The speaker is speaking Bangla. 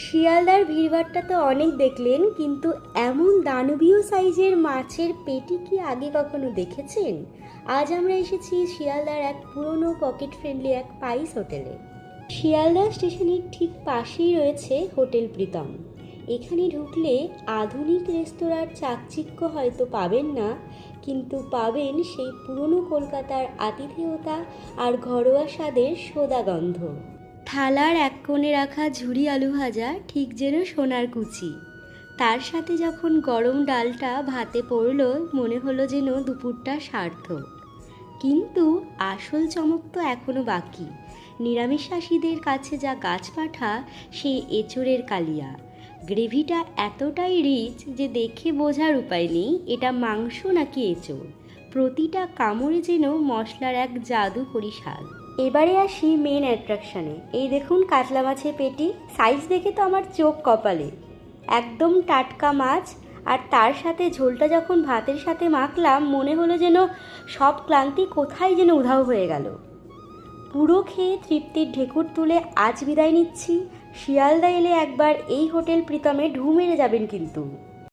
শিয়ালদার ভিড়ভাট্টা তো অনেক দেখলেন, কিন্তু এমন দানবীয় সাইজের মাছের পেটি কি আগে কখনো দেখেছেন? আজ আমরা এসেছি শিয়ালদার এক পুরনো পকেট ফ্রেন্ডলি এক স্পাইস হোটেলে। শিয়ালদা স্টেশনের ঠিক পাশেই রয়েছে হোটেল প্রীতম। এখানে ঢুকলে আধুনিক রেস্তোরাঁর চাকচিক্য হয়তো পাবেন না, কিন্তু পাবেন সেই পুরনো কলকাতার আতিথেয়তা আর ঘরোয়া স্বাদের সোদা গন্ধ। থালার এক কোণে রাখা ঝুরি আলু ভাজা ঠিক যেন সোনার কুচি। তার সাথে যখন গরম ডালটা ভাতে পড়ল, মনে হলো যেন দুপুরটা সার্থক। কিন্তু আসল চমক তো এখনো বাকি। নিরামিষাশীদের কাছে যা গাছপাঠা, সেই এঁচোড়ের কালিয়া। গ্রেভিটা এতটাই রিচ যে দেখে বোঝার উপায় নেই এটা মাংস নাকি এঁচোড়। প্রতিটা কামড়ে যেন মশলার এক জাদুকরি স্বাদ। এবারে আসি মেন অ্যাট্রাকশানে। এই দেখুন কাতলা মাছের পেটি, সাইজ দেখে তো আমার চোখ কপালে। একদম টাটকা মাছ, আর তার সাথে ঝোলটা যখন ভাতের সাথে মাখলাম, মনে হলো যেন সব ক্লান্তি কোথায় যেন উধাও হয়ে গেল। পুরো খেয়ে তৃপ্তির ঢেকুর তুলে আজ বিদায় নিচ্ছি। শিয়ালদা এলে একবার এই হোটেল প্রীতমে ঢু মেরে যাবেন কিন্তু।